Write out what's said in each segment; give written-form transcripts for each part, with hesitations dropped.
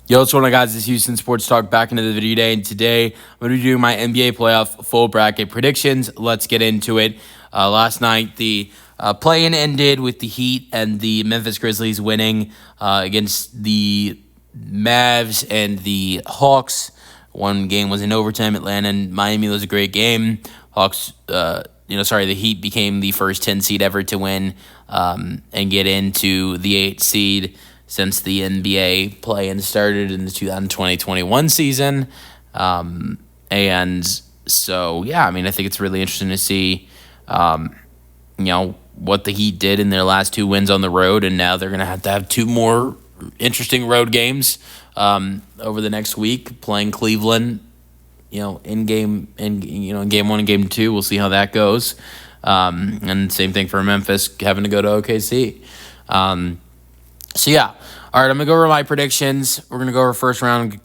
Yo, what's going on, guys? It's Houston Sports Talk back into the video today, and today I'm going to be doing my NBA playoff full bracket predictions. Let's get into it. Last night, the play-in ended with the Heat and the Memphis Grizzlies winning against the Mavs and the Hawks. One game was in overtime. Atlanta and Miami was a great game. The Heat became the first 10 seed ever to win and get into the 8 seed since the NBA play-in started in the 2020-21 season. And so, yeah, I think it's really interesting to see, what the Heat did in their last 2 wins on the road, and now they're going to have 2 more interesting road games over the next week, playing Cleveland, in game 1 and game 2. We'll see how that goes. And same thing for Memphis having to go to OKC. So, yeah. All right, I'm going to go over my predictions. We're going to go over first round,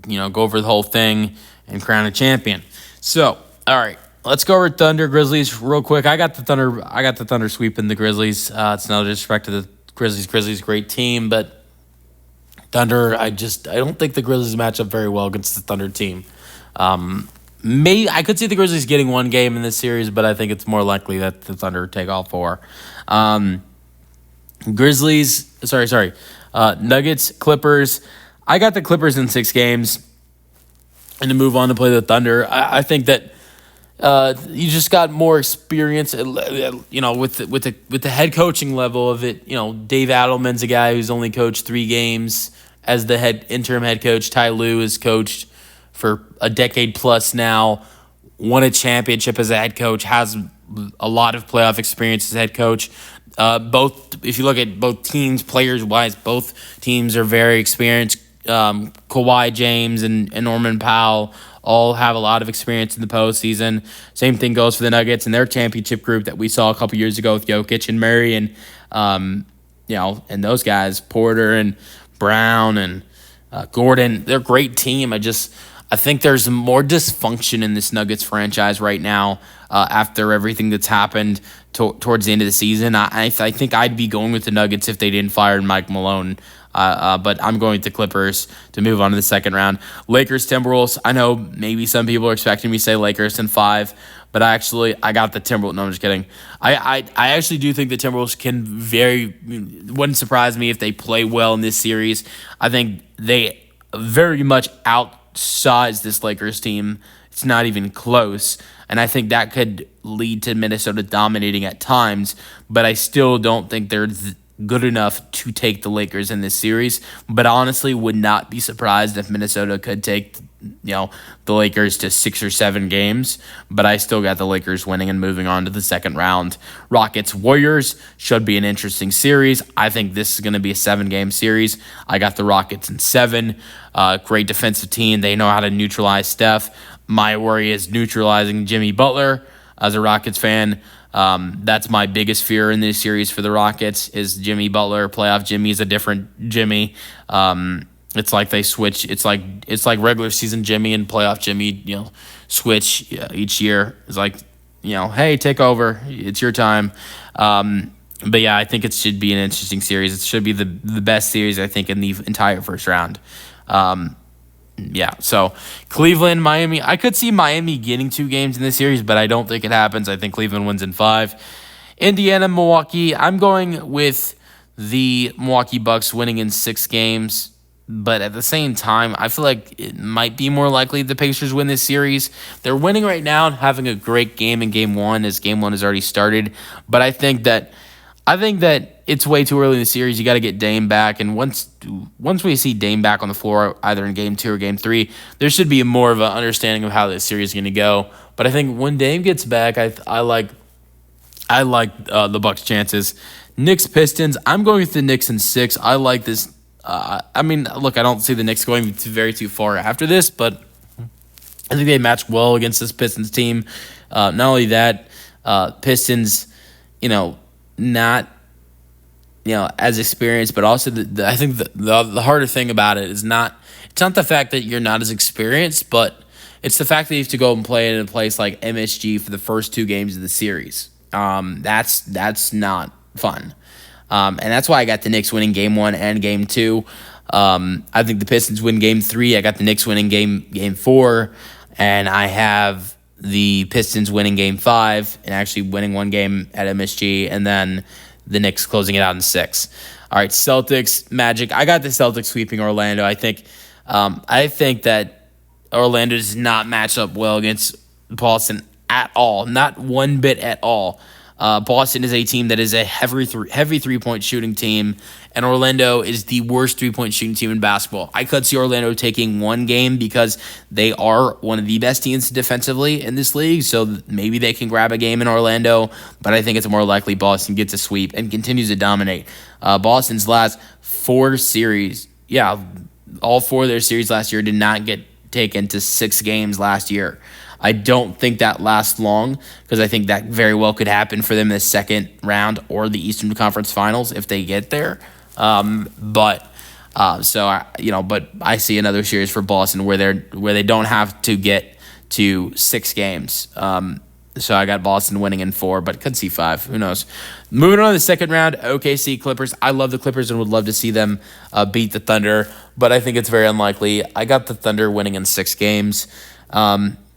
go over the whole thing and crown a champion. So, all right, let's go over Thunder Grizzlies real quick. I got the Thunder sweeping the Grizzlies. It's no disrespect to the Grizzlies. Grizzlies, great team, but Thunder, I don't think the Grizzlies match up very well against the Thunder team. Maybe I could see the Grizzlies getting 1 game in this series, but I think it's more likely that the Thunder take all 4. Nuggets, Clippers. I got the Clippers in 6 games, and to move on to play the Thunder. I think that you just got more experience, with the head coaching level of it. Dave Adelman's a guy who's only coached 3 games as the interim head coach. Ty Lue has coached for a decade plus now, won a championship as a head coach, has a lot of playoff experience as head coach. If you look at both teams, players-wise, both teams are very experienced. Kawhi James and Norman Powell all have a lot of experience in the postseason. Same thing goes for the Nuggets and their championship group that we saw a couple years ago with Jokic and Murray and and those guys, Porter and Brown and Gordon. They're a great team. I think there's more dysfunction in this Nuggets franchise right now after everything that's happened towards the end of the season. I think I'd be going with the Nuggets if they didn't fire Mike Malone. But I'm going with the Clippers to move on to the second round. Lakers, Timberwolves. I know maybe some people are expecting me to say Lakers in 5, but I got the Timberwolves. No, I'm just kidding. I actually do think the Timberwolves wouldn't surprise me if they play well in this series. I think they very much outsize this Lakers team. It's not even close. And I think that could lead to Minnesota dominating at times, but I still don't think they're good enough to take the Lakers in this series. But honestly, would not be surprised if Minnesota could take the Lakers to 6 or 7 games, but I still got the Lakers winning and moving on to the second round. Rockets Warriors should be an interesting series. I think this is going to be a 7-game series. I got the Rockets in 7. Great defensive team. They know how to neutralize Steph. My worry is neutralizing Jimmy Butler. As a Rockets fan, that's my biggest fear in this series for the Rockets is Jimmy Butler. Playoff Jimmy is a different Jimmy. It's like they switch. It's like regular season Jimmy and playoff Jimmy, switch each year. It's like, hey, take over. It's your time. But yeah, I think it should be an interesting series. It should be the best series, I think, in the entire first round. So Cleveland, Miami. I could see Miami getting 2 games in this series, but I don't think it happens. I think Cleveland wins in 5. Indiana, Milwaukee. I'm going with the Milwaukee Bucks winning in 6 games. But at the same time, I feel like it might be more likely the Pacers win this series. They're winning right now and having a great game in Game 1 as Game 1 has already started. But I think that it's way too early in the series. You got to get Dame back. And once we see Dame back on the floor, either in Game 2 or Game 3, there should be more of an understanding of how this series is going to go. But I think when Dame gets back, I like the Bucks' chances. Knicks, Pistons. I'm going with the Knicks in 6. I like this. I don't see the Knicks going too far after this, but I think they match well against this Pistons team. Not only that, Pistons, not as experienced, but also I think the harder thing about it is it's not the fact that you're not as experienced, but it's the fact that you have to go and play in a place like MSG for the first 2 games of the series. That's not fun. And that's why I got the Knicks winning Game 1 and Game 2. I think the Pistons win game 3. I got the Knicks winning game 4, and I have the Pistons winning game 5 and actually winning one game at MSG, and then the Knicks closing it out in 6. All right, Celtics, Magic. I got the Celtics sweeping Orlando. I think that Orlando does not match up well against Boston at all, not one bit at all. Boston is a team that is a heavy three-point shooting team, and Orlando is the worst three-point shooting team in basketball. I could see Orlando taking one game because they are one of the best teams defensively in this league, so maybe they can grab a game in Orlando, but I think it's more likely Boston gets a sweep and continues to dominate. Boston's last 4 series, all 4 of their series last year did not get taken to 6 games last year. I don't think that lasts long because I think that very well could happen for them in the second round or the Eastern Conference Finals if they get there. But I see another series for Boston where they don't have to get to 6 games. So I got Boston winning in 4, but could see 5. Who knows? Moving on to the second round, OKC Clippers. I love the Clippers and would love to see them beat the Thunder, but I think it's very unlikely. I got the Thunder winning in 6 games.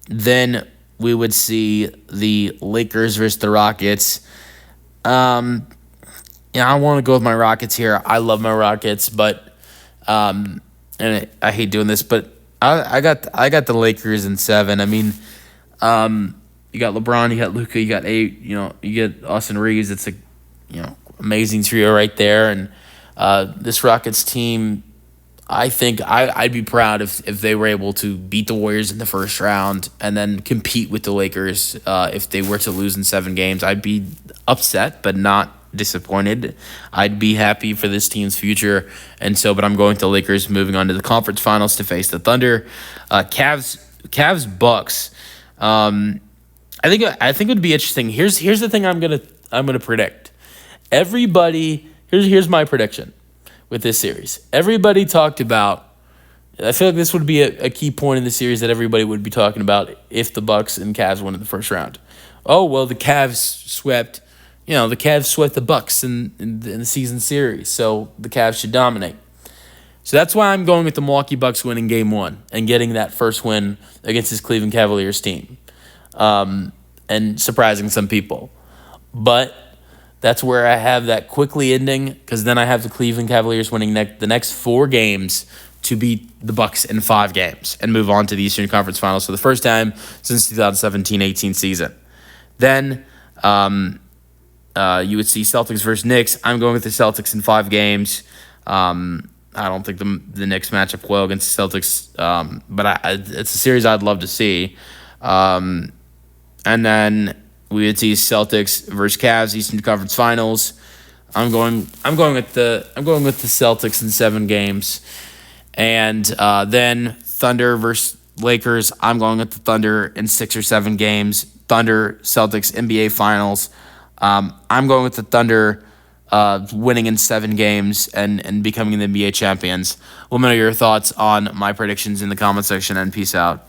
Then we would see the Lakers versus the Rockets. I want to go with my Rockets here. I love my Rockets, but and I hate doing this, but I got the Lakers in 7. I mean, you got LeBron, you got Luka, you got you get Austin Reeves. It's a amazing trio right there, and this Rockets team. I think I'd be proud if they were able to beat the Warriors in the first round and then compete with the Lakers if they were to lose in 7 games. I'd be upset, but not disappointed. I'd be happy for this team's future. But I'm going to the Lakers moving on to the conference finals to face the Thunder. Cavs Bucks. I think it would be interesting. Here's the thing I'm gonna predict. Here's my prediction. With this series, everybody talked about. I feel like this would be a key point in the series that everybody would be talking about if the Bucks and Cavs won in the first round. Oh well, the Cavs swept the Bucks in the season series, so the Cavs should dominate. So that's why I'm going with the Milwaukee Bucks winning Game 1 and getting that first win against this Cleveland Cavaliers team, and surprising some people, but. That's where I have that quickly ending because then I have the Cleveland Cavaliers winning the next 4 games to beat the Bucks in 5 games and move on to the Eastern Conference Finals for the first time since 2017-18 season. Then you would see Celtics versus Knicks. I'm going with the Celtics in 5 games. I don't think the Knicks match up well against the Celtics, but it's a series I'd love to see. And then we would see Celtics versus Cavs Eastern Conference Finals. I'm going with the Celtics in 7 games, and then Thunder versus Lakers. I'm going with the Thunder in 6 or 7 games. Thunder Celtics NBA Finals. I'm going with the Thunder winning in 7 games and becoming the NBA champions. Let me know your thoughts on my predictions in the comment section, and peace out.